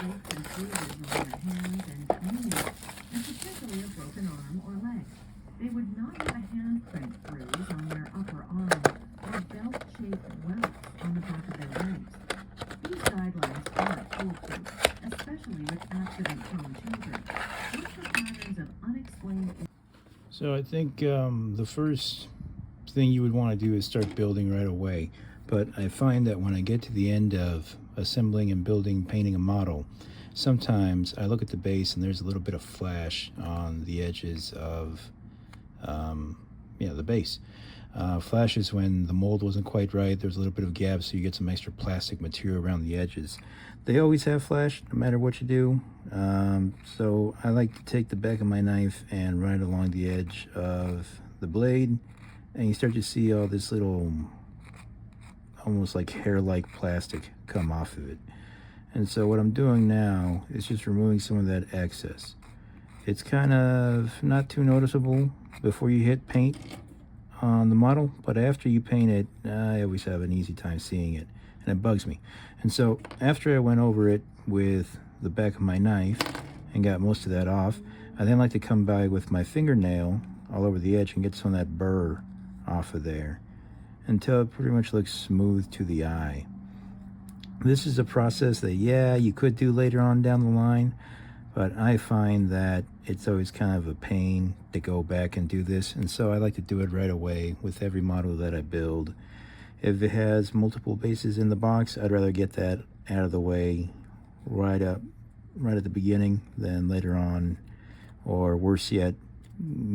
scrapes and bruises on their hands and knees, and potentially a broken arm or leg. They would not have a handprint bruise on their upper arm or belt-shaped welts on the back of their legs. These guidelines aren't foolproof, especially with accident-prone children. Look for patterns of unexplained. So I think the first thing you would want to do is start building right away. But I find that when I get to the end of assembling and building, painting a model, sometimes I look at the base and there's a little bit of flash on the edges of the base. Flashes when the mold wasn't quite right. There's a little bit of gap, so you get some extra plastic material around the edges. They always have flash, no matter what you do. So I like to take the back of my knife and run it along the edge of the blade, and you start to see all this little, almost like hair-like plastic come off of it. And so what I'm doing now is just removing some of that excess. It's kind of not too noticeable before you hit paint on the model, but after you paint it, I always have an easy time seeing it, and it bugs me. And so after I went over it with the back of my knife and got most of that off, I then like to come by with my fingernail all over the edge and get some of that burr off of there until it pretty much looks smooth to the eye. This is a process that, yeah, you could do later on down the line, but I find that it's always kind of a pain to go back and do this, and so I like to do it right away with every model that I build. If it has multiple bases in the box, I'd rather get that out of the way right at the beginning than later on, or worse yet,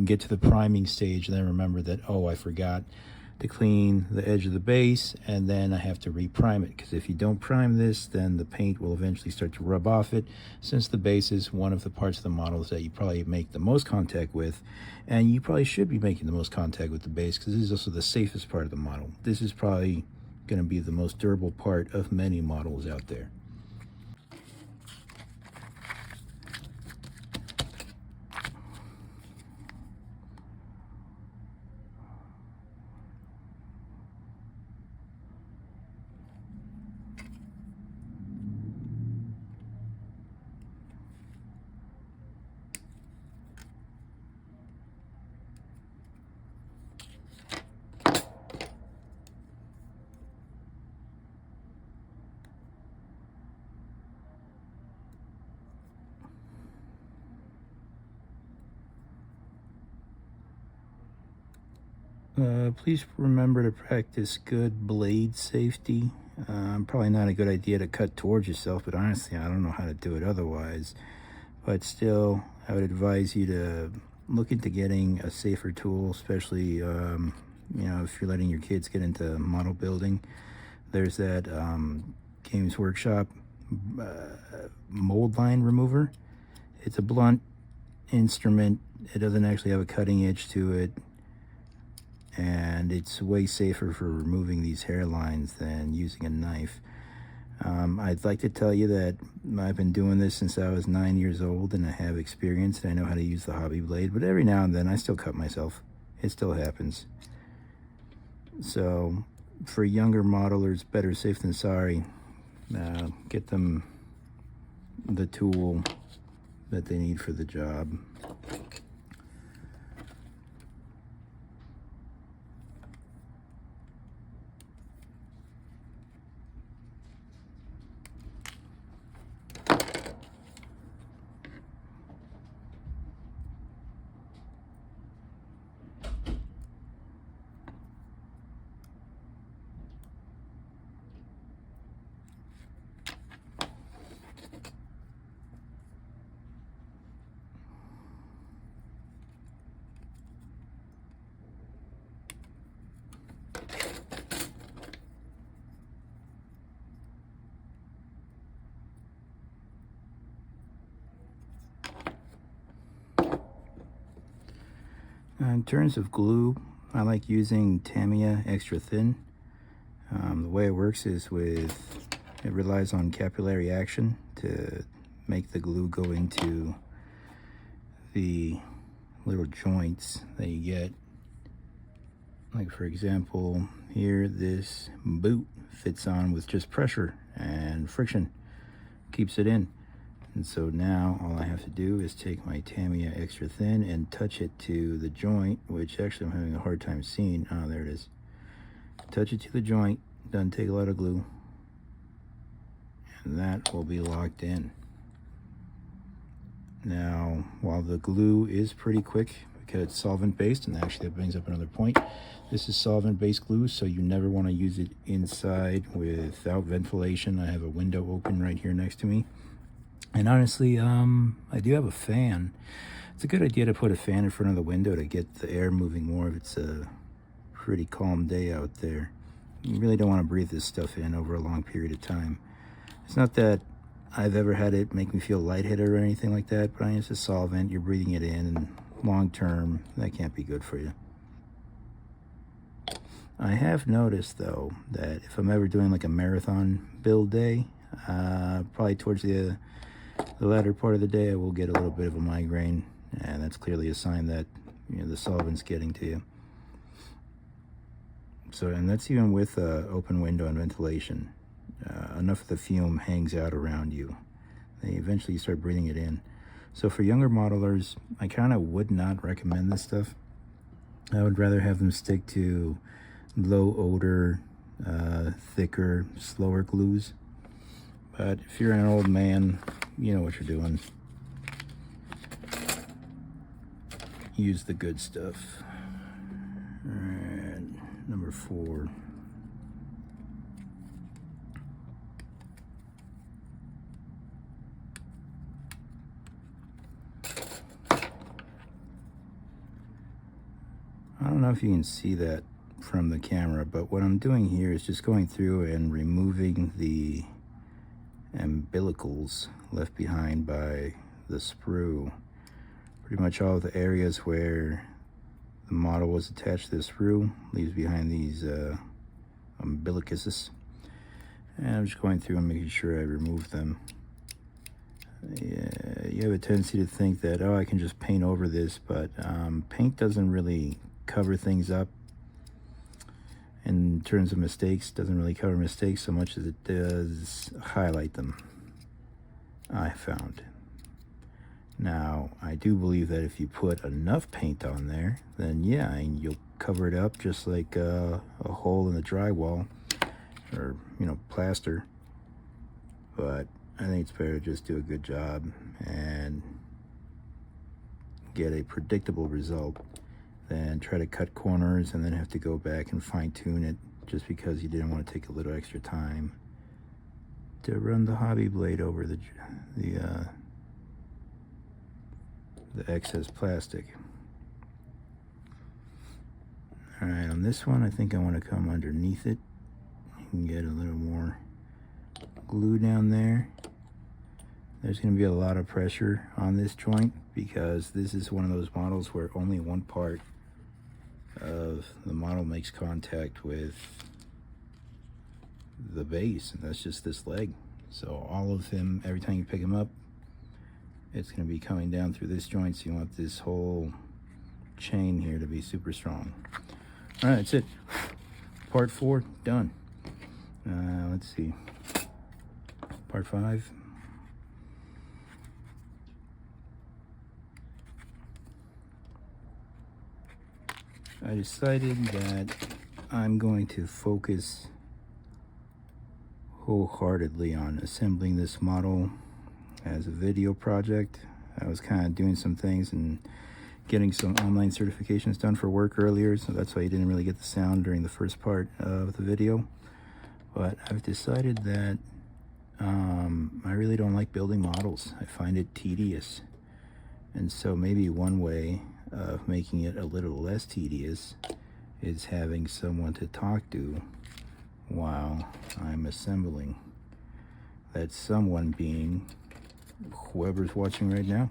get to the priming stage and then remember that, oh, I forgot to clean the edge of the base, and then I have to reprime it, because if you don't prime this, then the paint will eventually start to rub off it, since the base is one of the parts of the models that you probably make the most contact with, and you probably should be making the most contact with the base, because this is also the safest part of the model. This is probably going to be the most durable part of many models out there. Please remember to practice good blade safety. Probably not a good idea to cut towards yourself, but honestly, I don't know how to do it otherwise. But still, I would advise you to look into getting a safer tool, especially if you're letting your kids get into model building. There's that Games Workshop mold line remover. It's a blunt instrument. It doesn't actually have a cutting edge to it, and it's way safer for removing these hairlines than using a knife. I'd like to tell you that I've been doing this since I was 9 years old, and I have experience, and I know how to use the hobby blade, but every now and then I still cut myself. It still happens. So for younger modelers, better safe than sorry. Get them the tool that they need for the job. In terms of glue, I like using Tamiya Extra Thin. The way it works is it relies on capillary action to make the glue go into the little joints that you get. Like for example, here this boot fits on with just pressure and friction, keeps it in. And so now all I have to do is take my Tamiya extra thin and touch it to the joint, which actually I'm having a hard time seeing. Oh, there it is. Touch it to the joint, doesn't take a lot of glue, and that will be locked in. Now, while the glue is pretty quick because it's solvent-based, and actually that brings up another point, this is solvent-based glue, so you never want to use it inside without ventilation. I have a window open right here next to me. And honestly, I do have a fan. It's a good idea to put a fan in front of the window to get the air moving more if it's a pretty calm day out there. You really don't want to breathe this stuff in over a long period of time. It's not that I've ever had it make me feel lightheaded or anything like that, but it's a solvent. You're breathing it in, and long term, that can't be good for you. I have noticed, though, that if I'm ever doing like a marathon build day, probably towards the latter part of the day, I will get a little bit of a migraine, and that's clearly a sign that the solvent's getting to you. So, and that's even with open window and ventilation. Enough of the fume hangs out around you. Eventually you start breathing it in. So for younger modelers, I kind of would not recommend this stuff. I would rather have them stick to low odor, thicker, slower glues. But if you're an old man, you know what you're doing. Use the good stuff. Alright, number 4. I don't know if you can see that from the camera, but what I'm doing here is just going through and removing the umbilicals left behind by the sprue. Pretty much all of the areas where the model was attached to the sprue leaves behind these umbilicuses. And I'm just going through and making sure I remove them. Yeah, you have a tendency to think that, oh, I can just paint over this, but paint doesn't really cover things up. In terms of mistakes, doesn't really cover mistakes so much as it does highlight them, I found. Now, I do believe that if you put enough paint on there, then yeah, and you'll cover it up just like a hole in the drywall or, plaster. But I think it's better to just do a good job and get a predictable result than try to cut corners and then have to go back and fine-tune it just because you didn't want to take a little extra time to run the hobby blade over the excess plastic. All right, on this one, I think I want to come underneath it and get a little more glue down there. There's going to be a lot of pressure on this joint because this is one of those models where only one part of the model makes contact with the base, and that's just this leg. So all of him, every time you pick him up, it's going to be coming down through this joint, so you want this whole chain here to be super strong. All right, that's it. Part 4 done. Let's see, part 5. I decided that I'm going to focus wholeheartedly on assembling this model as a video project. I was kind of doing some things and getting some online certifications done for work earlier, so that's why you didn't really get the sound during the first part of the video. But I've decided that I really don't like building models. I find it tedious. And so maybe one way of making it a little less tedious is having someone to talk to while I'm assembling. That someone being whoever's watching right now.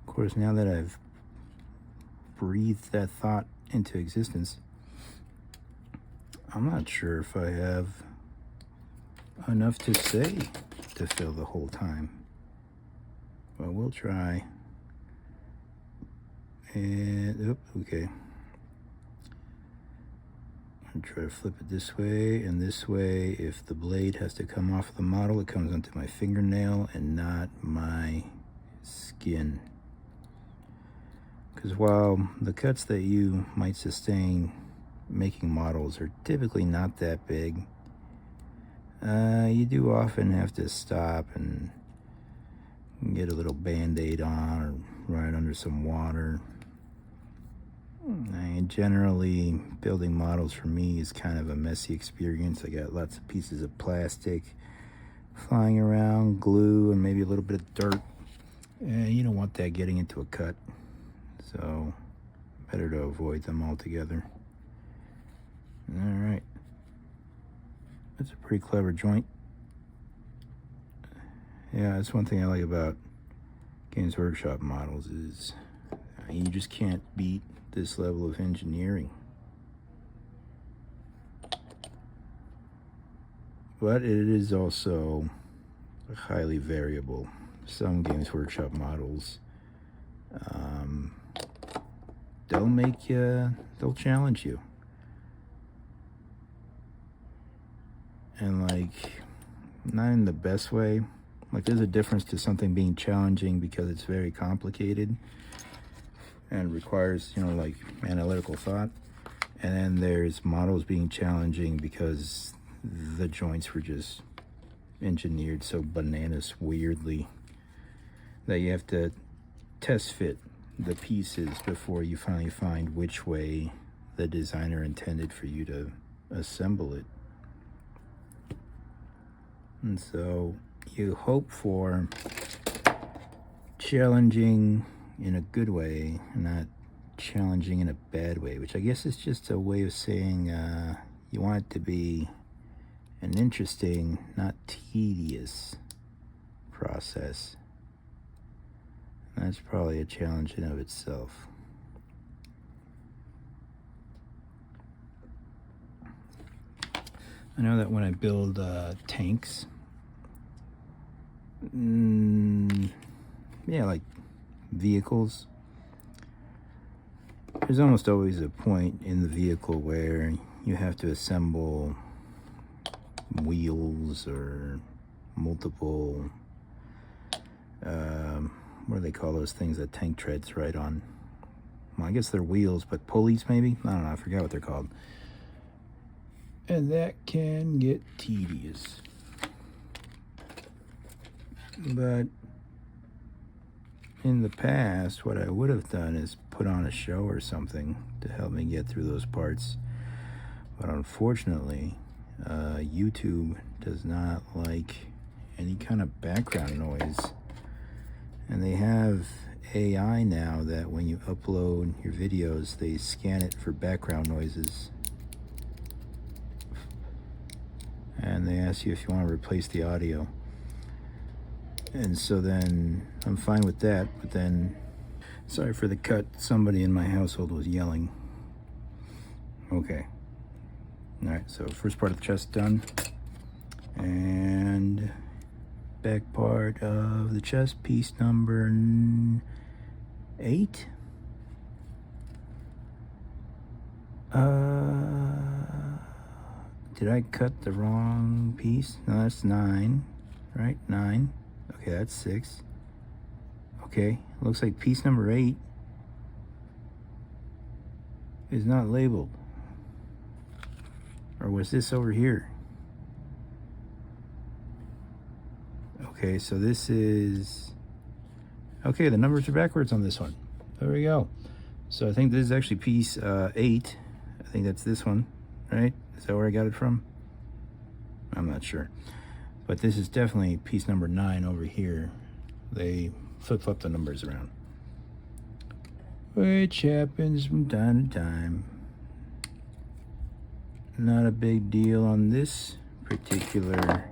Of course, now that I've breathed that thought into existence, I'm not sure if I have enough to say to fill the whole time. But we'll try. And okay. And try to flip it this way and this way. If the blade has to come off the model, it comes onto my fingernail and not my skin. Because while the cuts that you might sustain making models are typically not that big, you do often have to stop and get a little band-aid on or run it under some water. And generally, building models for me is kind of a messy experience. I got lots of pieces of plastic flying around, glue, and maybe a little bit of dirt. And you don't want that getting into a cut. So, better to avoid them altogether. Alright. That's a pretty clever joint. Yeah, that's one thing I like about Games Workshop models is you just can't beat this level of engineering. But it is also highly variable. Some Games Workshop models, they'll challenge you. And like, not in the best way. Like, there's a difference to something being challenging because it's very complicated and requires, like analytical thought. And then there's models being challenging because the joints were just engineered so bananas weirdly that you have to test fit the pieces before you finally find which way the designer intended for you to assemble it. And so you hope for challenging in a good way, not challenging in a bad way, which I guess is just a way of saying you want it to be an interesting, not tedious process. That's probably a challenge in of itself. I know that when I build tanks, yeah, like vehicles, there's almost always a point in the vehicle where you have to assemble wheels or multiple, what do they call those things that tank treads right on? Well, I guess they're wheels, but pulleys maybe? I don't know, I forgot what they're called. And that can get tedious. But in the past, what I would have done is put on a show or something to help me get through those parts. But unfortunately, YouTube does not like any kind of background noise. And they have AI now that when you upload your videos, they scan it for background noises. And they ask you if you want to replace the audio. And so then I'm fine with that, but then, sorry for the cut, somebody in my household was yelling. Okay. All right, so first part of the chest done. And back part of the chest, piece number 8. Did I cut the wrong piece? No, that's 9, right? 9. Okay, that's 6. Okay, looks like piece number 8 is not labeled. Or was this over here? Okay, so this is... Okay, the numbers are backwards on this one. There we go. So I think this is actually piece 8. I think that's this one, right? Is that where I got it from? I'm not sure. But this is definitely piece number 9 over here. They flip-flop the numbers around, which happens from time to time. Not a big deal on this particular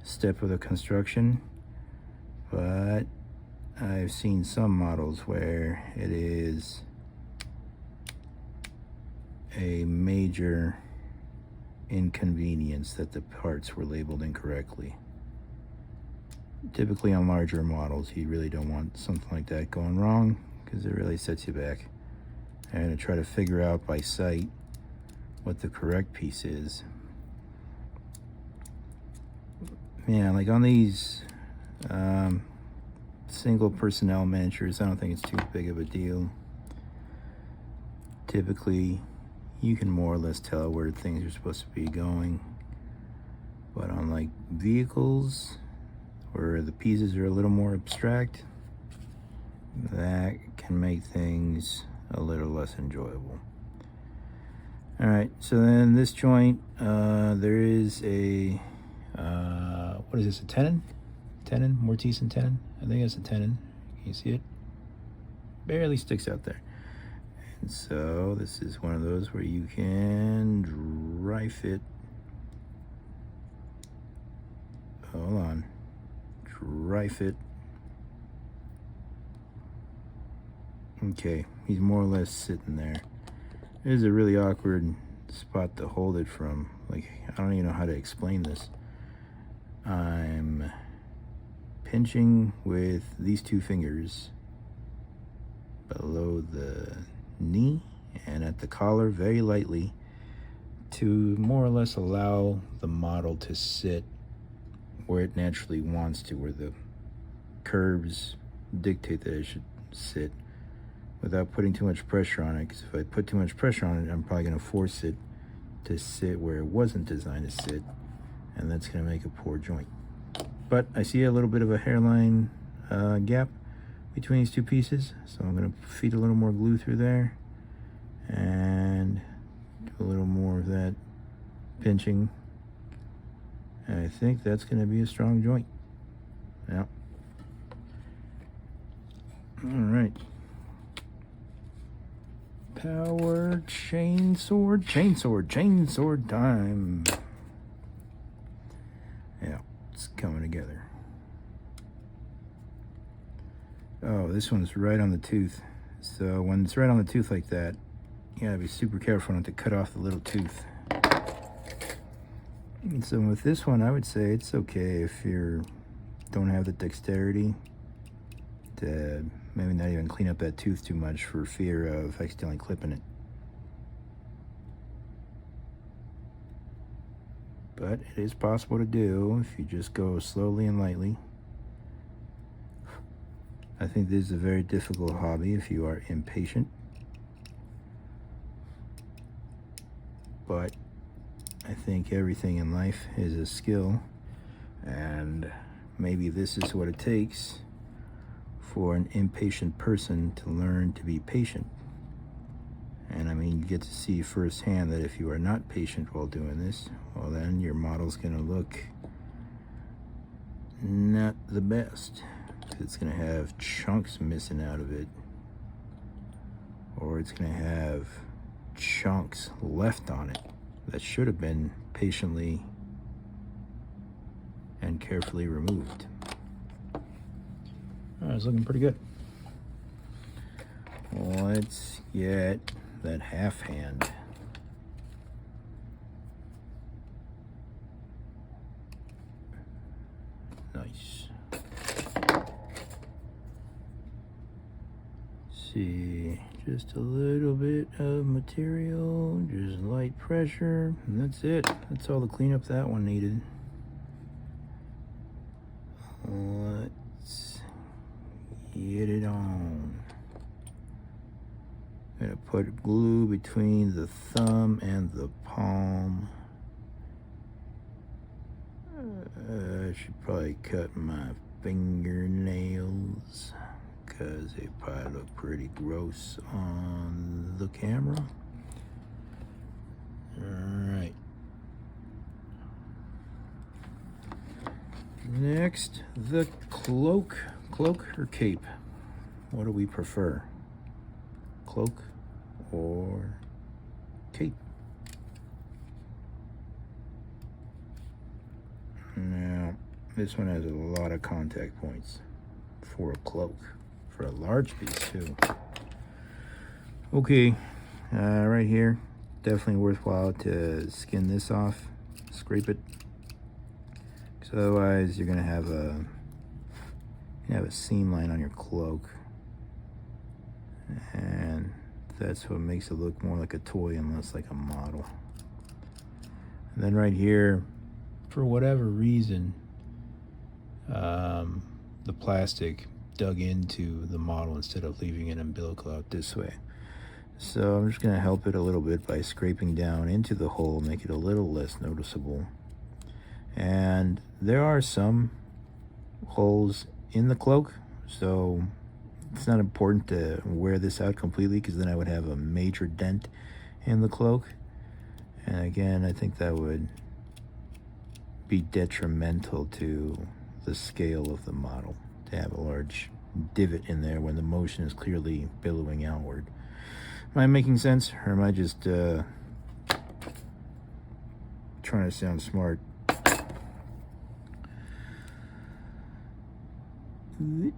step of the construction, but I've seen some models where it is a major inconvenience that the parts were labeled incorrectly. Typically on larger models, you really don't want something like that going wrong because it really sets you back. And to try to figure out by sight what the correct piece is. Yeah, like on these single personnel miniatures, I don't think it's too big of a deal. Typically, you can more or less tell where things are supposed to be going. But on like vehicles, where the pieces are a little more abstract, that can make things a little less enjoyable. All right, so then this joint, there is a, what is this, a tenon? Tenon, mortise and tenon? I think it's a tenon. Can you see it? Barely sticks out there. And so this is one of those where you can dry fit. Hold on. Dry fit. Okay, he's more or less sitting there. It is a really awkward spot to hold it from. Like, I don't even know how to explain this. I'm pinching with these two fingers below the knee and at the collar very lightly to more or less allow the model to sit where it naturally wants to, where the curves dictate that it should sit, without putting too much pressure on it. Because if I put too much pressure on it, I'm probably going to force it to sit where it wasn't designed to sit, and that's going to make a poor joint. But I see a little bit of a hairline gap between these two pieces, so I'm going to feed a little more glue through there and do a little more of that pinching, and I think that's going to be a strong joint. Yeah. All right. Power chainsaw time. Yeah, it's coming together. Oh, this one's right on the tooth. So when it's right on the tooth like that, you gotta be super careful not to cut off the little tooth. And so with this one, I would say it's okay if you don't have the dexterity to maybe not even clean up that tooth too much for fear of accidentally clipping it. But it is possible to do if you just go slowly and lightly. I think this is a very difficult hobby if you are impatient. But I think everything in life is a skill, and maybe this is what it takes for an impatient person to learn to be patient. And I mean, you get to see firsthand that if you are not patient while doing this, well, then your model's gonna look not the best. It's gonna have chunks missing out of it, or it's gonna have chunks left on it that should have been patiently and carefully removed. It's looking pretty good. Let's get that half hand. Nice. See, just a little bit of material, just light pressure, and that's it. That's all the cleanup that one needed. Let's get it on. I'm gonna put glue between the thumb and the palm. I should probably cut my fingernails because they probably look pretty gross on the camera. Alright. Next, the cloak. Cloak or cape? What do we prefer? Cloak or cape? Now, this one has a lot of contact points for a cloak, for a large piece too. Okay, right here, definitely worthwhile to skin this off, scrape it, because otherwise you're gonna have a seam line on your cloak, and that's what makes it look more like a toy and less like a model. And then right here, for whatever reason, the plastic dug into the model instead of leaving an umbilical out this way. So I'm just going to help it a little bit by scraping down into the hole, make it a little less noticeable. And there are some holes in the cloak, so it's not important to wear this out completely, because then I would have a major dent in the cloak. And again, I think that would be detrimental to the scale of the model, to have a large divot in there when the motion is clearly billowing outward. Am I making sense, or am I just trying to sound smart? And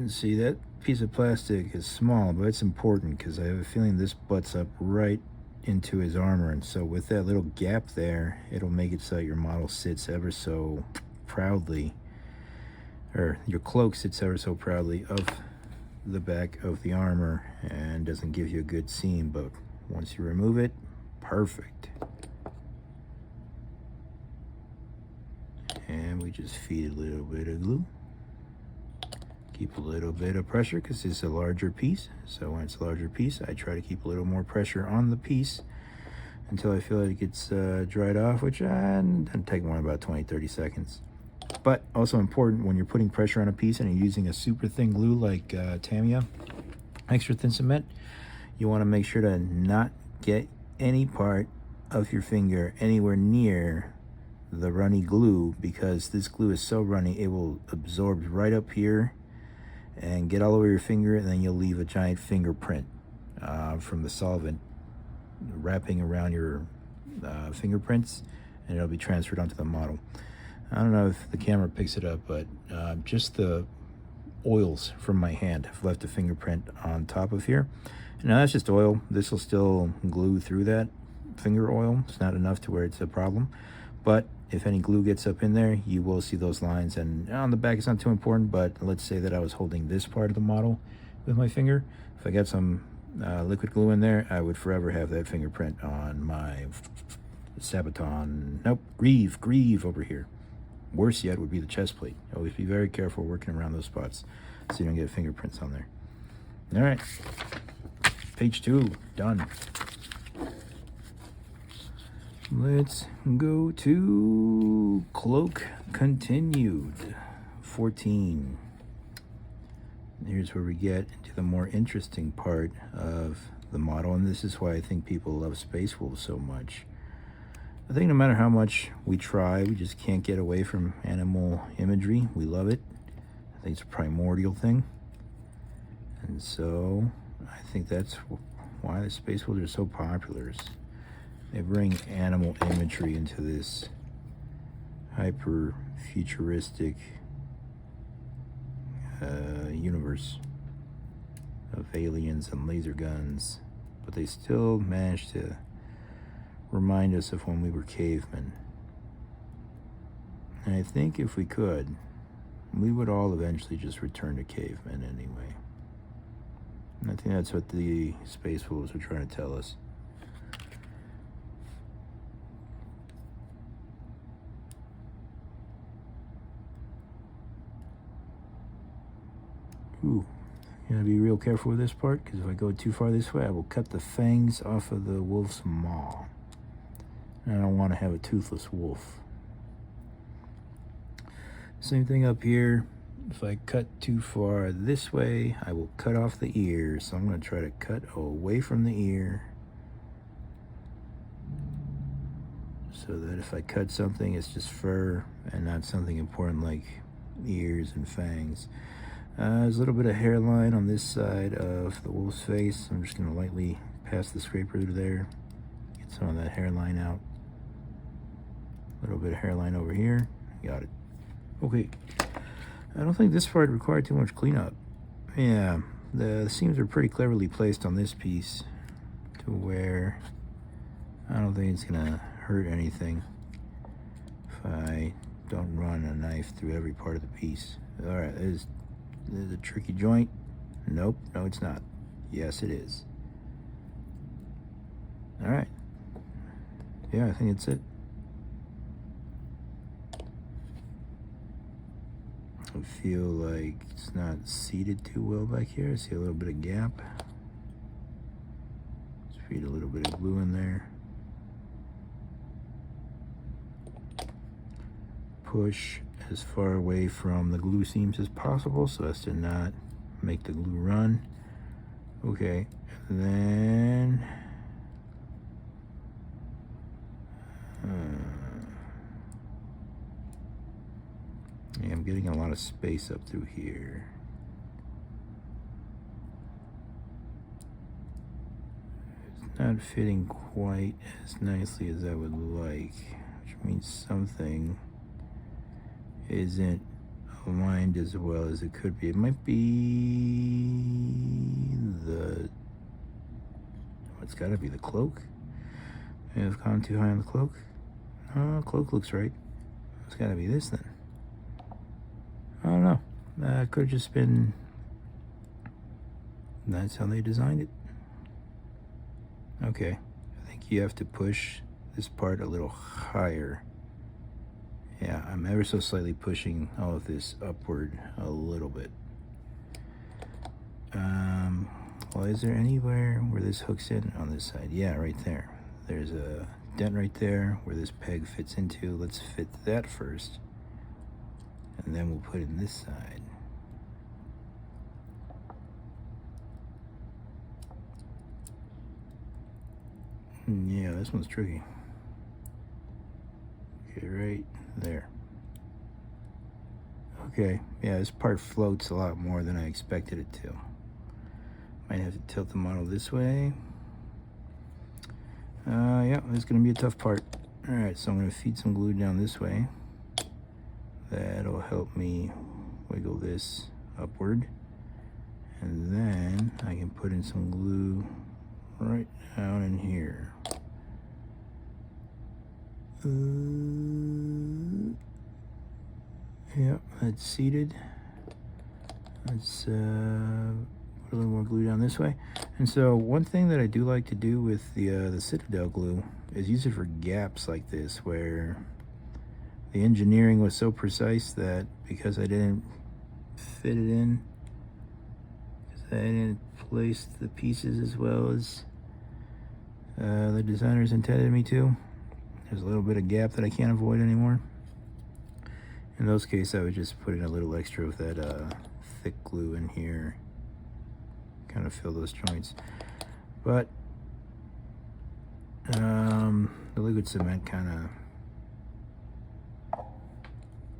see, that piece of plastic is small, but it's important because I have a feeling this butts up right into his armor, and so with that little gap there, it'll make it so that your model sits ever so proudly, or your cloak sits ever so proudly of the back of the armor and doesn't give you a good seam. But once you remove it, perfect. And we just feed a little bit of glue. Keep a little bit of pressure because it's a larger piece. So when it's a larger piece, I try to keep a little more pressure on the piece until I feel like it gets dried off, which doesn't take more than about 20-30 seconds. But also important, when you're putting pressure on a piece and you're using a super thin glue like Tamiya extra thin cement, you want to make sure to not get any part of your finger anywhere near the runny glue, because this glue is so runny it will absorb right up here and get all over your finger, and then you'll leave a giant fingerprint from the solvent wrapping around your fingerprints, and it'll be transferred onto the model. I don't know if the camera picks it up, but just the oils from my hand have left a fingerprint on top of here. Now that's just oil. This will still glue through that finger oil. It's not enough to where it's a problem, but if any glue gets up in there, you will see those lines. And on the back, it's not too important, but let's say that I was holding this part of the model with my finger. If I got some liquid glue in there, I would forever have that fingerprint on my Sabaton. Nope, Grieve over here. Worse yet would be the chest plate. Always be very careful working around those spots so you don't get fingerprints on there. All right, page 2, done. Let's go to Cloak Continued, 14. Here's where we get into the more interesting part of the model, and this is why I think people love Space Wolves so much. I think no matter how much we try, we just can't get away from animal imagery. We love it. I think it's a primordial thing. And so I think that's why the Space Wolves are so popular. They bring animal imagery into this hyper futuristic universe of aliens and laser guns, but they still manage to remind us of when we were cavemen. And I think if we could, we would all eventually just return to cavemen anyway. And I think that's what the Space Wolves are trying to tell us. Ooh, gotta be real careful with this part, because if I go too far this way, I will cut the fangs off of the wolf's maw. And I don't want to have a toothless wolf. Same thing up here. If I cut too far this way, I will cut off the ear. So I'm going to try to cut away from the ear, so that if I cut something, it's just fur and not something important like ears and fangs. There's a little bit of hairline on this side of the wolf's face. I'm just going to lightly pass the scraper through there, get some of that hairline out. A little bit of hairline over here. Got it. Okay. I don't think this part required too much cleanup. Yeah, the seams are pretty cleverly placed on this piece to where I don't think it's going to hurt anything if I don't run a knife through every part of the piece. All right, there's a tricky joint. Nope, no it's not. Yes it is. All right. Yeah, I think it's it. I feel like it's not seated too well back here. I see a little bit of gap. Let's feed a little bit of glue in there. Push as far away from the glue seams as possible so as to not make the glue run. Okay, and then yeah, I'm getting a lot of space up through here. It's not fitting quite as nicely as I would like, which means something isn't aligned as well as it could be. It might be the, it's got to be the cloak. I've gone too high on the cloak. Oh, cloak looks right. It's got to be this then. I don't know. It could have just been, that's how they designed it. Okay, I think you have to push this part a little higher. Yeah, I'm ever so slightly pushing all of this upward a little bit. Well, is there anywhere where this hooks in on this side? Yeah, right there. There's a dent right there where this peg fits into. Let's fit that first. And then we'll put in this side. Yeah, this one's tricky. Okay, right there. Okay, yeah, this part floats a lot more than I expected it to. Might have to tilt the model this way. Yeah, this is gonna be a tough part. All right, so I'm gonna feed some glue down this way. That'll help me wiggle this upward. And then I can put in some glue right down in here. Yep, that's seated. Let's put a little more glue down this way. And so one thing that I do like to do with the Citadel glue is use it for gaps like this, where the engineering was so precise that because I didn't fit it in, because I didn't place the pieces as well as the designers intended me to, there's a little bit of gap that I can't avoid anymore. In those cases, I would just put in a little extra of that thick glue in here, kind of fill those joints. But the liquid cement kind of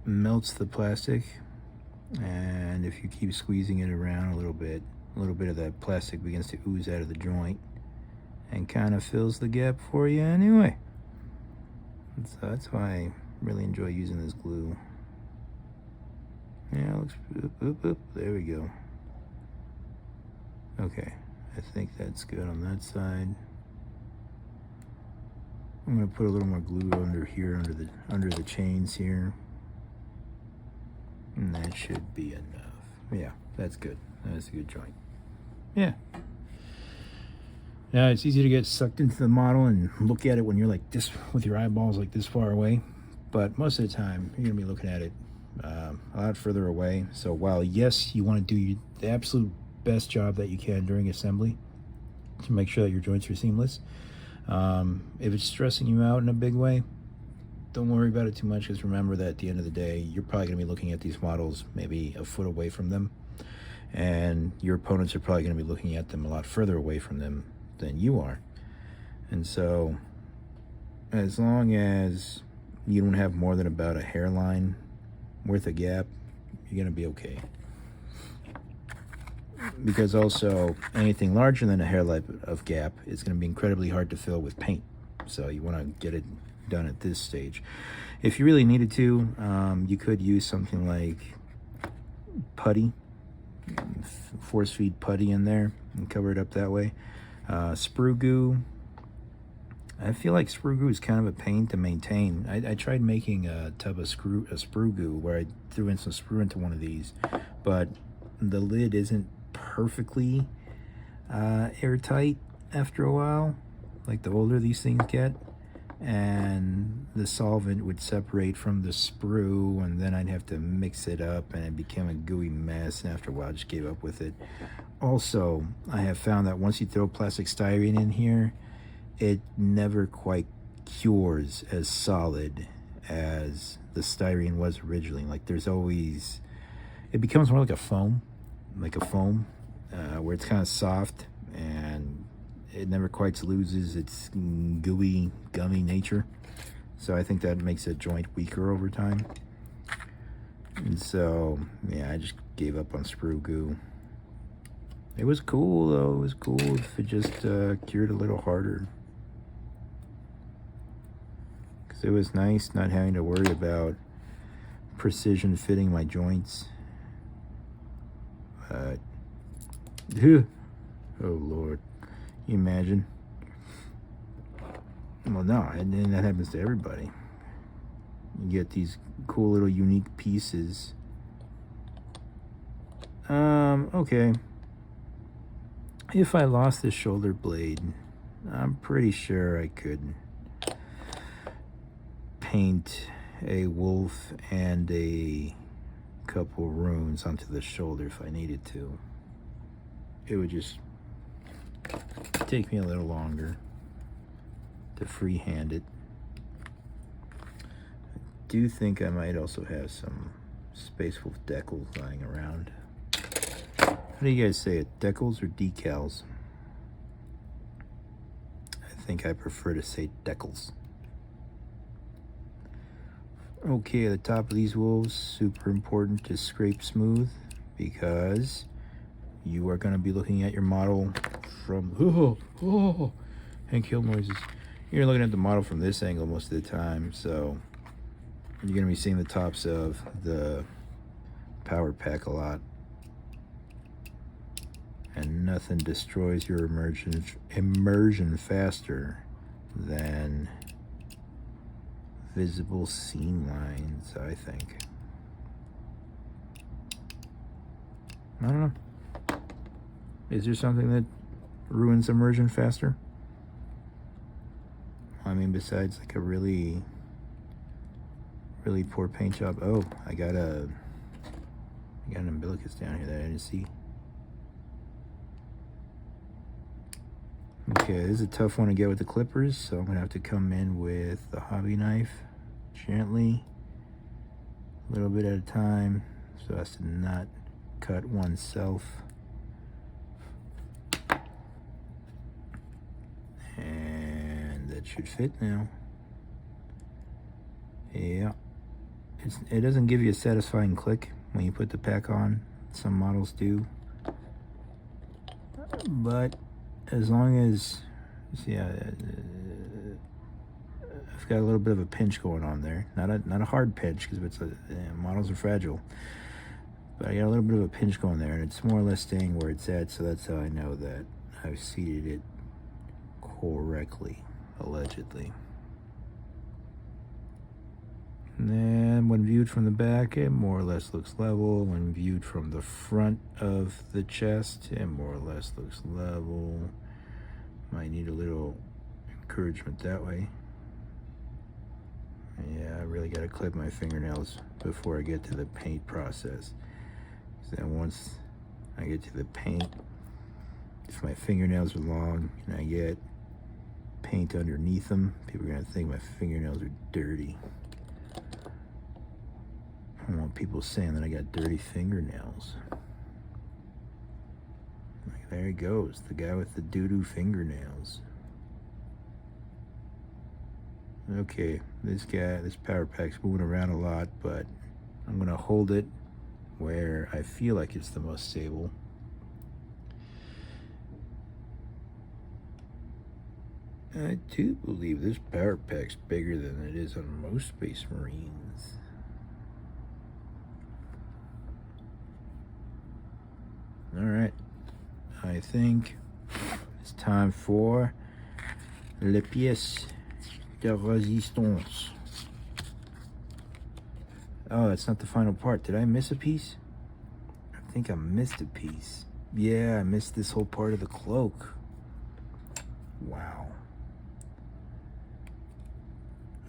melts the plastic, and if you keep squeezing it around a little bit of that plastic begins to ooze out of the joint and kind of fills the gap for you anyway. So that's why I really enjoy using this glue. Yeah, it looks, oop, there we go. Okay, I think that's good on that side. I'm gonna put a little more glue under here, under the chains here. And that should be enough. Yeah, that's good. That's a good joint. Yeah. Yeah, it's easy to get sucked into the model and look at it when you're like this, with your eyeballs like this far away. But most of the time, you're gonna be looking at it a lot further away. So while yes, you want to do the absolute best job that you can during assembly to make sure that your joints are seamless, if it's stressing you out in a big way, don't worry about it too much, because remember that at the end of the day, you're probably going to be looking at these models maybe a foot away from them, and your opponents are probably going to be looking at them a lot further away from them than you are. And so as long as you don't have more than about a hairline worth of gap, you're going to be okay. Because also anything larger than a hairline of gap is going to be incredibly hard to fill with paint. So you want to get it done at this stage. If you really needed to, you could use something like putty, force feed putty in there and cover it up that way. Sprue goo, I feel like sprue goo is kind of a pain to maintain. I tried making a tub of sprue goo where I threw in some sprue into one of these, but the lid isn't perfectly airtight after a while. like the older these things get, and the solvent would separate from the sprue, and then I'd have to mix it up, and it became a gooey mess, and after a while I just gave up with it. Also, I have found that once you throw plastic styrene in here, it never quite cures as solid as the styrene was originally. Like there's always, it becomes more like a foam, where it's kind of soft, and it never quite loses its gooey, gummy nature. So I think that makes a joint weaker over time. And so, yeah, I just gave up on sprue goo. It was cool, though. It was cool if it just cured a little harder. Because it was nice not having to worry about precision fitting my joints. But, oh, Lord. You imagine? Well, no, and that happens to everybody. You get these cool little unique pieces. Okay. If I lost this shoulder blade, I'm pretty sure I could paint a wolf and a couple runes onto the shoulder if I needed to. It would just take me a little longer to freehand it. I do think I might also have some Space Wolf decals lying around. How do you guys say it? Decals or decals? I think I prefer to say decals. Okay, the top of these wolves, super important to scrape smooth, because you are going to be looking at your model from and kill noises. You're looking at the model from this angle most of the time, so you're going to be seeing the tops of the power pack a lot. And nothing destroys your immersion faster than visible seam lines, I think. I don't know. Is there something that ruins immersion faster? I mean, besides like a really poor paint job. Oh, I got an umbilicus down here that I didn't see. Okay, this is a tough one to get with the clippers, so I'm gonna have to come in with the hobby knife gently, a little bit at a time, so as to not cut oneself. And that should fit now. Yeah, it doesn't give you a satisfying click when you put the pack on. Some models do, but as long as, see, I've got a little bit of a pinch going on there. Not a hard pinch, because models are fragile. But I got a little bit of a pinch going there, and it's more or less staying where it's at. So that's how I know that I've seated it correctly, allegedly. And then when viewed from the back, it more or less looks level. When viewed from the front of the chest, it more or less looks level. Might need a little encouragement that way. Yeah, I really got to clip my fingernails before I get to the paint process. Then once I get to the paint, if my fingernails are long and I get paint underneath them, people are going to think my fingernails are dirty. I don't want people saying that I got dirty fingernails. Like, there he goes, the guy with the doo-doo fingernails. Okay, this power pack's moving around a lot, but I'm gonna hold it where I feel like it's the most stable. I do believe this power pack's bigger than it is on most Space Marines. Alright, I think it's time for les pièces de résistance. Oh, that's not the final part. Did I miss a piece? I think I missed a piece. Yeah, I missed this whole part of the cloak. Wow.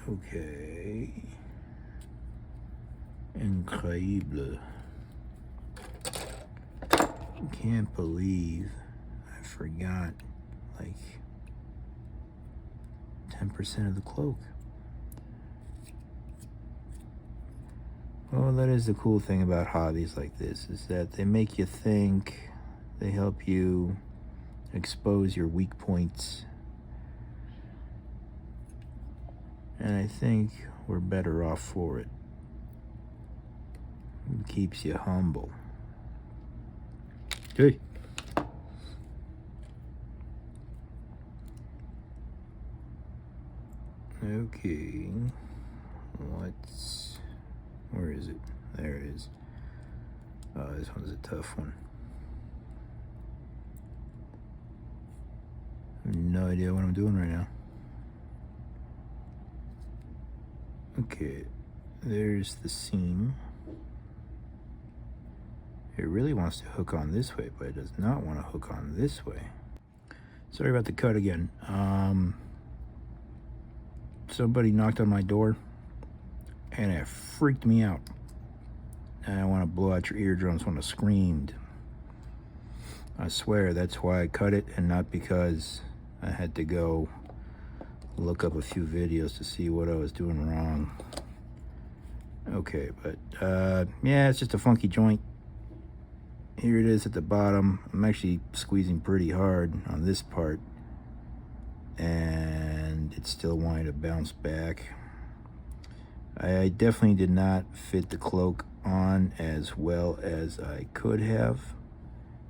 Okay. Incredible. Can't believe I forgot like 10% of the cloak. Well, that is the cool thing about hobbies like this, is that they make you think, they help you expose your weak points, and I think we're better off for it. It keeps you humble. Hey. Okay. Where is it? There it is. Oh, this one's a tough one. I have no idea what I'm doing right now. Okay, there's the seam. It really wants to hook on this way, but it does not want to hook on this way. Sorry about the cut again. Somebody knocked on my door, and it freaked me out. And I want to blow out your eardrums when I screamed. I swear that's why I cut it, and not because I had to go look up a few videos to see what I was doing wrong. Okay, but yeah, it's just a funky joint. Here it is at the bottom. I'm actually squeezing pretty hard on this part, and it's still wanting to bounce back. I definitely did not fit the cloak on as well as I could have,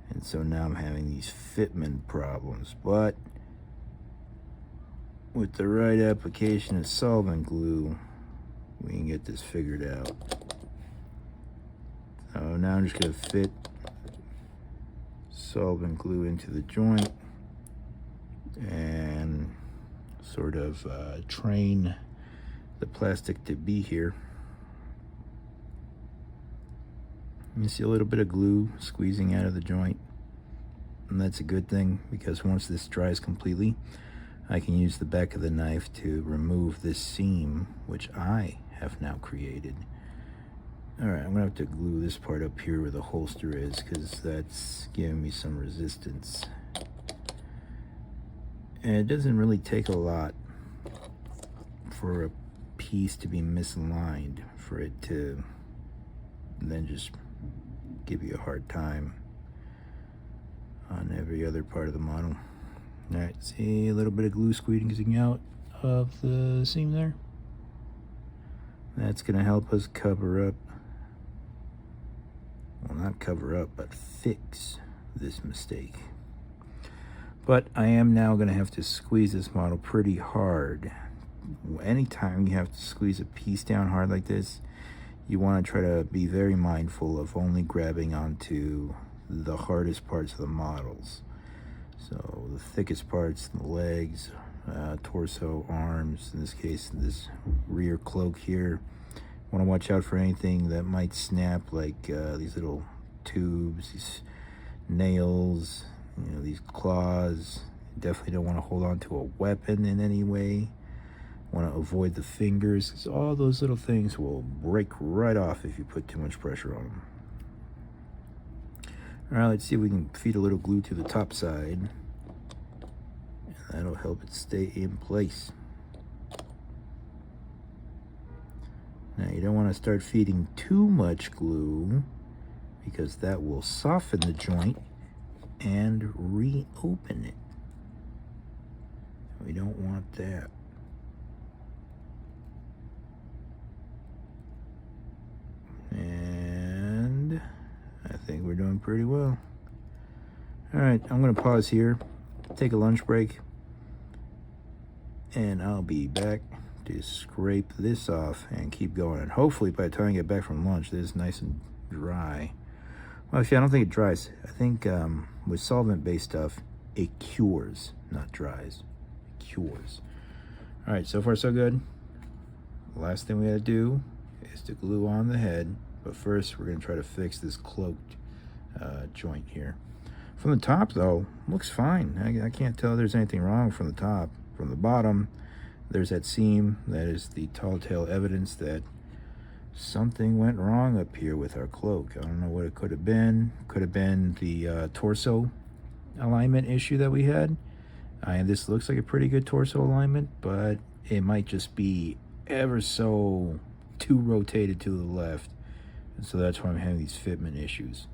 and so now I'm having these fitment problems. But with the right application of solvent glue, we can get this figured out. So now I'm just going to fit solvent glue into the joint and sort of train the plastic to be here. You see a little bit of glue squeezing out of the joint, and that's a good thing, because once this dries completely, I can use the back of the knife to remove this seam, which I have now created. Alright, I'm gonna have to glue this part up here where the holster is, because that's giving me some resistance. And it doesn't really take a lot for a piece to be misaligned for it to then just give you a hard time on every other part of the model. Alright, see a little bit of glue squeezing out of the seam there? That's gonna help us cover up, well, not cover up, but fix this mistake. But I am now gonna have to squeeze this model pretty hard. Anytime you have to squeeze a piece down hard like this, you want to try to be very mindful of only grabbing onto the hardest parts of the models. So the thickest parts, the legs, torso, arms, in this case this rear cloak here. Want to watch out for anything that might snap, like these little tubes, these nails, you know, these claws. You definitely don't want to hold on to a weapon in any way. Want to avoid the fingers, because all those little things will break right off if you put too much pressure on them. All right, let's see if we can feed a little glue to the top side, and that'll help it stay in place. Now you don't want to start feeding too much glue, because that will soften the joint and reopen it. We don't want that. And I think we're doing pretty well. All right, I'm gonna pause here, take a lunch break, and I'll be back to scrape this off and keep going. And hopefully by the time I get back from lunch, this is nice and dry. Well, actually, I don't think it dries. I think with solvent-based stuff, it cures, not dries. It cures. All right, so far so good. Last thing we gotta do is to glue on the head, but first we're going to try to fix this cloaked joint here. From the top though, looks fine. I can't tell there's anything wrong from the top. From the bottom, there's that seam. That is the telltale evidence that something went wrong up here with our cloak. I don't know what it could have been. Could have been the torso alignment issue that we had. And this looks like a pretty good torso alignment, but it might just be ever so too rotated to the left. And so that's why I'm having these fitment issues.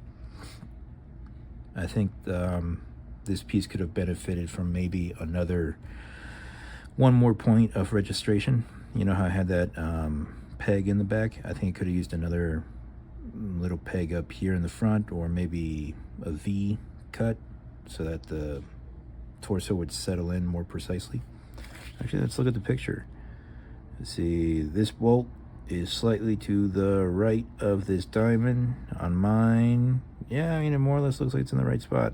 I think this piece could have benefited from maybe one more point of registration. You know how I had that peg in the back? I think I could have used another little peg up here in the front, or maybe a V cut so that the torso would settle in more precisely. Actually, let's look at the picture. Let's see, this bolt is slightly to the right of this diamond. On mine, yeah, I mean, it more or less looks like it's in the right spot.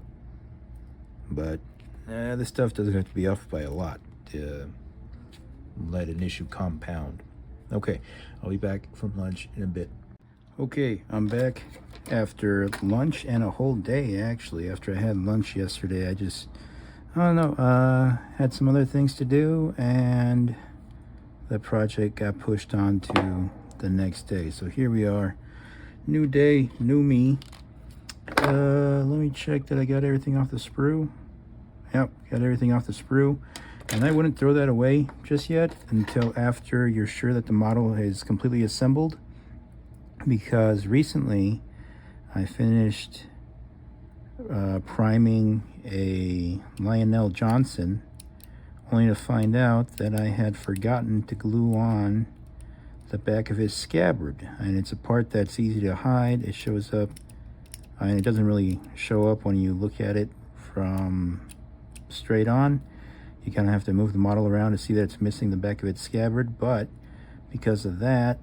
But this stuff doesn't have to be off by a lot to let an issue compound. Okay, I'll be back from lunch in a bit. Okay, I'm back after lunch and a whole day, actually. After I had lunch yesterday, I don't know, had some other things to do, and the project got pushed on to the next day. So here we are, new day, new me. Let me check that I got everything off the sprue. Yep, got everything off the sprue. And I wouldn't throw that away just yet until after you're sure that the model is completely assembled, because recently I finished priming a Lionel Johnson, only to find out that I had forgotten to glue on the back of his scabbard. And it's a part that's easy to hide. It shows up, and it doesn't really show up when you look at it from straight on. You kind of have to move the model around to see that it's missing the back of its scabbard. But because of that,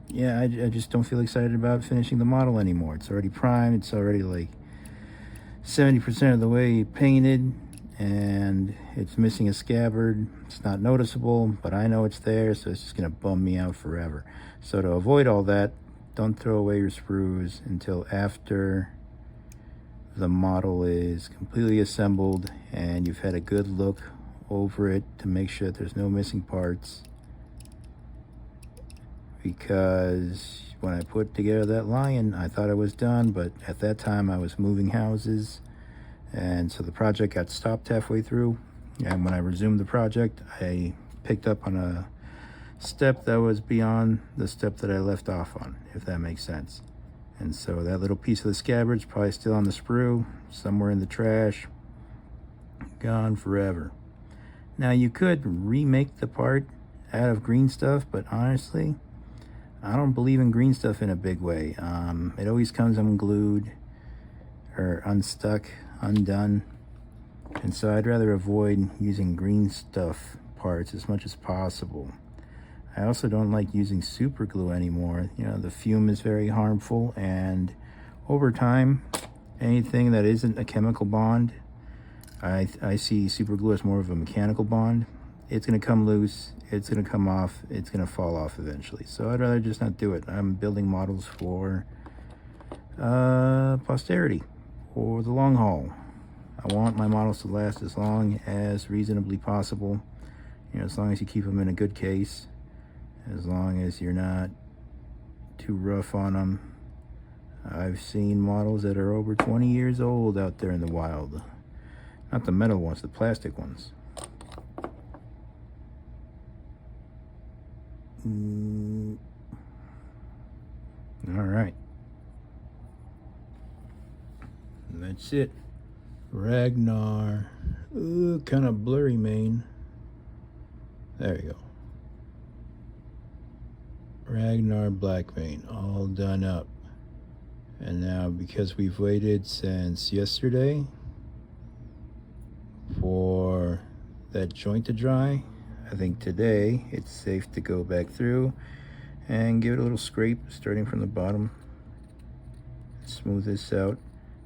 yeah, I just don't feel excited about finishing the model anymore. It's already primed. It's already like 70% of the way painted, and it's missing a scabbard. It's not noticeable, but I know it's there, so it's just going to bum me out forever. So to avoid all that, don't throw away your sprues until after the model is completely assembled and you've had a good look over it to make sure that there's no missing parts. Because when I put together that Lion, I thought I was done, but at that time I was moving houses, and so the project got stopped halfway through. And when I resumed the project, I picked up on a step that was beyond the step that I left off on, if that makes sense. And so that little piece of the scabbard's probably still on the sprue, somewhere in the trash, gone forever. Now you could remake the part out of green stuff, but honestly, I don't believe in green stuff in a big way. It always comes unglued or unstuck, undone. And so I'd rather avoid using green stuff parts as much as possible. I also don't like using super glue anymore. You know, the fume is very harmful, and over time, anything that isn't a chemical bond, I see super glue as more of a mechanical bond. It's going to come loose, it's going to come off, it's going to fall off eventually. So I'd rather just not do it. I'm building models for posterity, or the long haul. I want my models to last as long as reasonably possible. You know, as long as you keep them in a good case, as long as you're not too rough on them. I've seen models that are over 20 years old out there in the wild. Not the metal ones, the plastic ones. All right. That's it. Ragnar. Ooh, kind of blurry mane. There you go. Ragnar Blackmane, all done up. And now, because we've waited since yesterday for that joint to dry, I think today it's safe to go back through and give it a little scrape starting from the bottom. Smooth this out.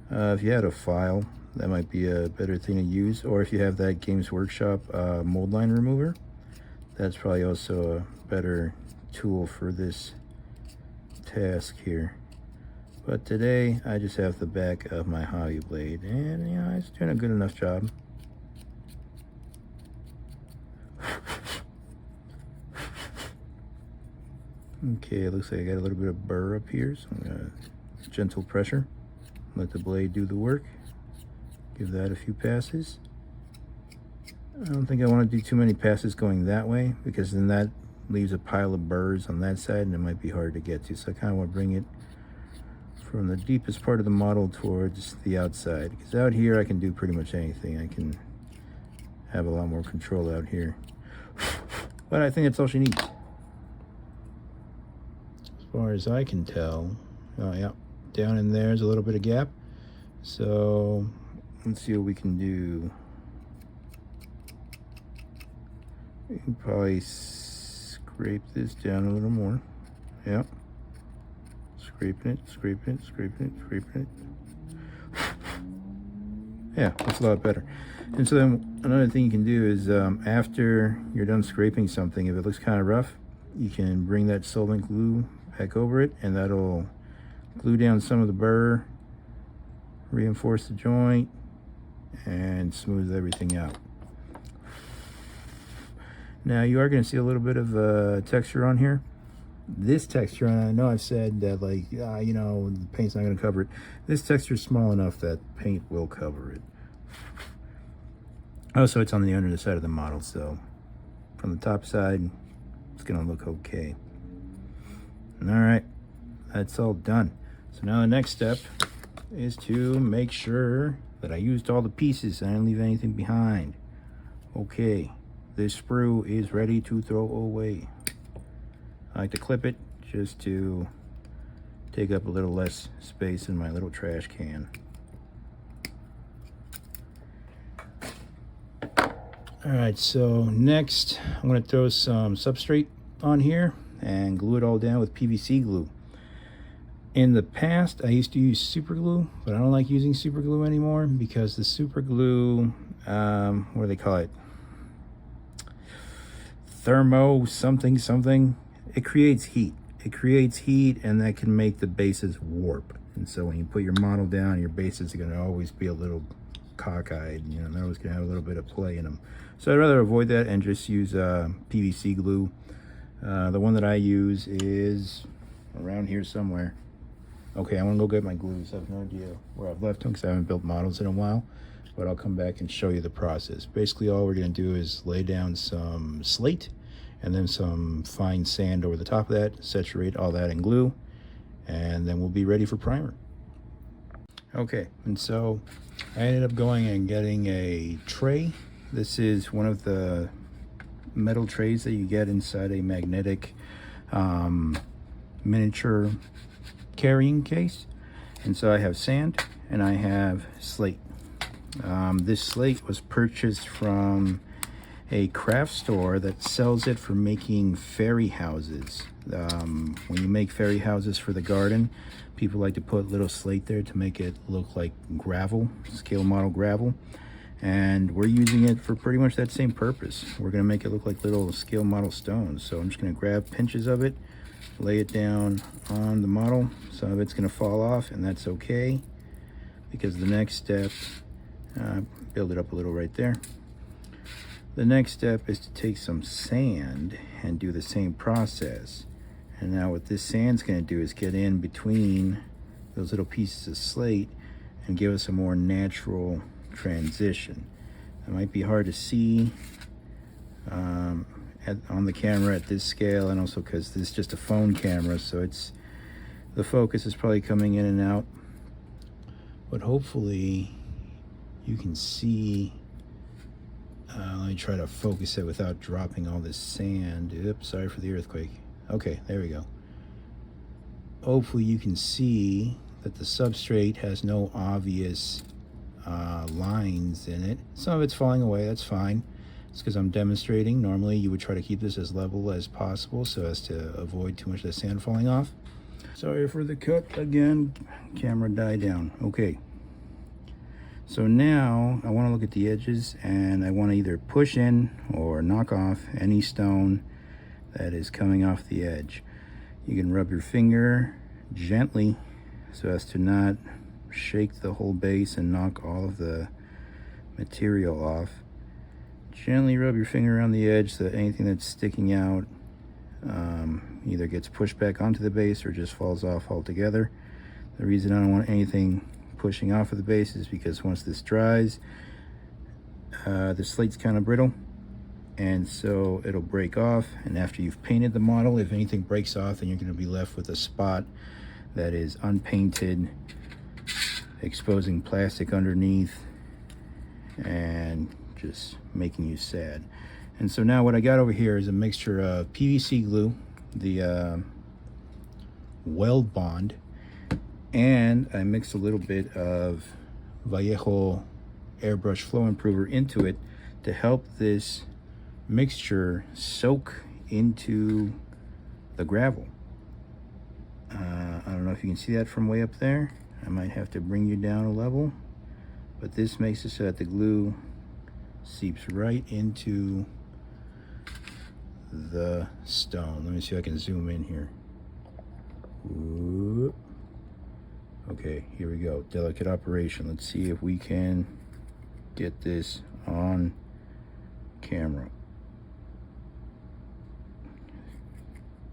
If you had a file, that might be a better thing to use, or if you have that Games Workshop mold line remover, that's probably also a better tool for this task here. But today I just have the back of my hobby blade, and you know, it's doing a good enough job. Okay, it looks like I got a little bit of burr up here, so I'm gonna gentle pressure, let the blade do the work. Give that a few passes. I don't think I want to do too many passes going that way, because then that leaves a pile of burrs on that side and it might be hard to get to. So I kind of want to bring it from the deepest part of the model towards the outside, because out here I can do pretty much anything. I can have a lot more control out here. But I think that's all she needs. As far as I can tell, oh yeah, down in there's a little bit of gap. So let's see what we can do. We can probably scrape this down a little more. Yep. Scraping it, scraping it, scraping it, scraping it. Yeah, that's a lot better. And so then another thing you can do is after you're done scraping something, if it looks kind of rough, you can bring that solvent glue back over it, and that'll glue down some of the burr, reinforce the joint, and smooth everything out. Now you are going to see a little bit of texture on here. This texture, and I know I've said that, like, you know, the paint's not going to cover it. This texture is small enough that paint will cover it. Also, it's on the under side of the model, so from the top side, it's going to look okay. All right, that's all done. So now the next step is to make sure that I used all the pieces and I didn't leave anything behind. Okay, this sprue is ready to throw away. I like to clip it just to take up a little less space in my little trash can. All right, so next I'm going to throw some substrate on here and glue it all down with PVC glue. In the past, I used to use super glue, but I don't like using super glue anymore because the super glue, what do they call it? Thermo something something. It creates heat. It creates heat, and that can make the bases warp. And so when you put your model down, your bases are going to always be a little cockeyed. You know, they're always going to have a little bit of play in them. So I'd rather avoid that and just use PVC glue. The one that I use is around here somewhere. Okay, I'm going to go get my glues. I have no idea where I've left them because I haven't built models in a while. But I'll come back and show you the process. Basically, all we're going to do is lay down some slate and then some fine sand over the top of that, saturate all that in glue, and then we'll be ready for primer. Okay, and so I ended up going and getting a tray. This is one of the metal trays that you get inside a magnetic miniature carrying case. And so I have sand and I have slate. This slate was purchased from a craft store that sells it for making fairy houses. When you make fairy houses for the garden, people like to put little slate there to make it look like gravel, scale model gravel. And we're using it for pretty much that same purpose. We're going to make it look like little scale model stones. So I'm just going to grab pinches of it, lay it down on the model. Some of it's going to fall off, and that's okay, because the next step, build it up a little right there. The next step is to take some sand and do the same process. And now what this sand's going to do is get in between those little pieces of slate and give us a more natural transition. It might be hard to see on the camera at this scale, and also because this is just a phone camera, so the focus is probably coming in and out. But hopefully you can see. Let me try to focus it without dropping all this sand. Oops, sorry for the earthquake. Okay, there we go. Hopefully you can see that the substrate has no obvious lines in it. Some of it's falling away, that's fine. It's because I'm demonstrating. Normally you would try to keep this as level as possible so as to avoid too much of the sand falling off. Sorry for the cut again. Camera died down. Okay. So now I want to look at the edges, and I want to either push in or knock off any stone that is coming off the edge. You can rub your finger gently so as to not shake the whole base and knock all of the material off. Gently rub your finger around the edge so that anything that's sticking out, either gets pushed back onto the base or just falls off altogether. The reason I don't want anything pushing off of the base is because once this dries, the slate's kind of brittle, and so it'll break off, and after you've painted the model, if anything breaks off, then you're going to be left with a spot that is unpainted, exposing plastic underneath and just making you sad. And so now what I got over here is a mixture of PVC glue, the weld bond, and I mixed a little bit of Vallejo airbrush flow improver into it to help this mixture soak into the gravel. I don't know if you can see that from way up there. I might have to bring you down a level, but this makes it so that the glue seeps right into the stone. Let me see if I can zoom in here. Whoop. Okay, here we go. Delicate operation. Let's see if we can get this on camera.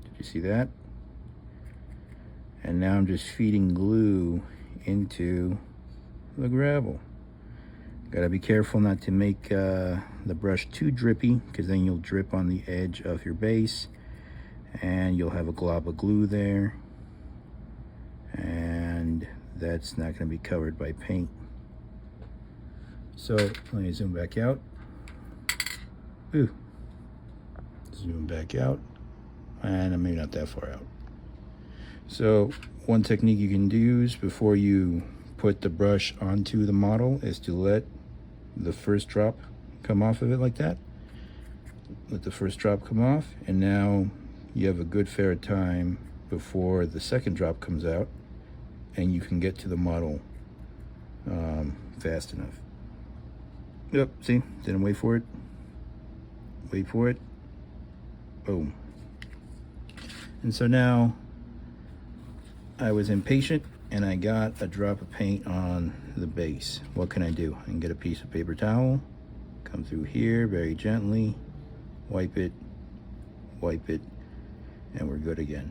Did you see that? And now I'm just feeding glue into the gravel. Gotta be careful not to make the brush too drippy, because then you'll drip on the edge of your base and you'll have a glob of glue there, and that's not going to be covered by paint. So let me zoom back out. Ooh. Zoom back out, and I'm maybe not that far out. So one technique you can use before you put the brush onto the model is to let the first drop come off of it like that. Let the first drop come off, and now you have a good fair time before the second drop comes out, and you can get to the model fast enough. Yep, see, didn't wait for it. Wait for it. Boom. And so now I was impatient and I got a drop of paint on the base. What can I do? I can get a piece of paper towel, come through here very gently, wipe it, and we're good again.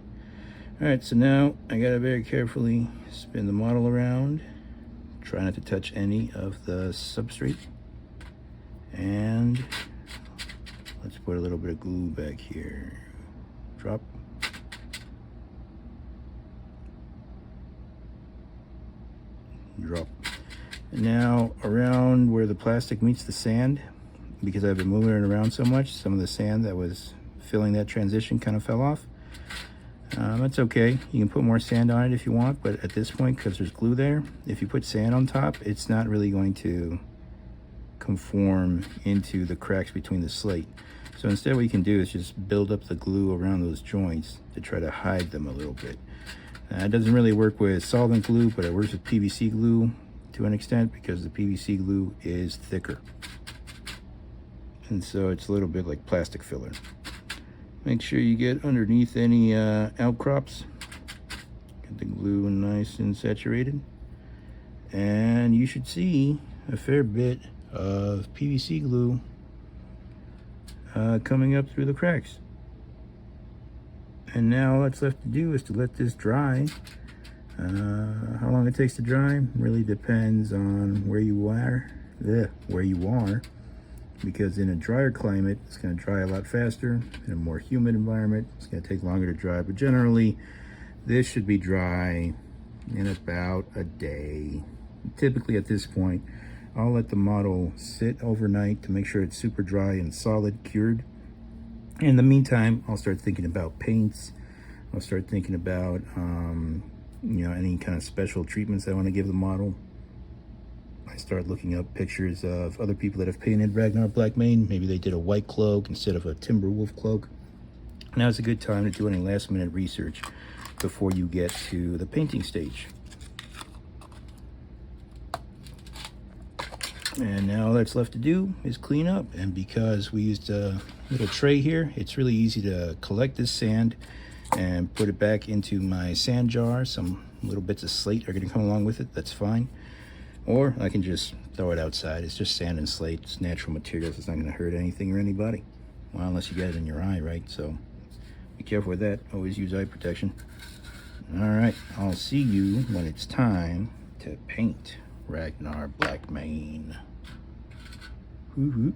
All right, so now I gotta very carefully spin the model around, try not to touch any of the substrate, and let's put a little bit of glue back here. Drop. Drop. And now around where the plastic meets the sand, because I've been moving it around so much, some of the sand that was filling that transition kind of fell off. That's okay. You can put more sand on it if you want, but at this point, because there's glue there, if you put sand on top, it's not really going to conform into the cracks between the slate. So instead what you can do is just build up the glue around those joints to try to hide them a little bit. It doesn't really work with solvent glue, but it works with PVC glue to an extent, because the PVC glue is thicker. And so it's a little bit like plastic filler. Make sure you get underneath any outcrops. Get the glue nice and saturated. And you should see a fair bit of PVC glue coming up through the cracks. And now all that's left to do is to let this dry. How long it takes to dry really depends on where you are, because in a drier climate, it's going to dry a lot faster. In a more humid environment, it's going to take longer to dry. But generally, this should be dry in about a day. Typically at this point, I'll let the model sit overnight to make sure it's super dry and solid, cured. In the meantime, I'll start thinking about paints. I'll start thinking about any kind of special treatments I want to give the model. I start looking up pictures of other people that have painted Ragnar Blackmane. Maybe they did a white cloak instead of a timber wolf cloak. Now is a good time to do any last minute research before you get to the painting stage. And now all that's left to do is clean up. And because we used a little tray here, it's really easy to collect this sand and put it back into my sand jar. Some little bits of slate are going to come along with it. That's fine. Or I can just throw it outside. It's just sand and slate. It's natural materials. It's not going to hurt anything or anybody. Well, unless you get it in your eye, right? So Be careful with that. Always use eye protection. Alright, I'll see you when it's time to paint Ragnar Blackmane. Woo-hoo.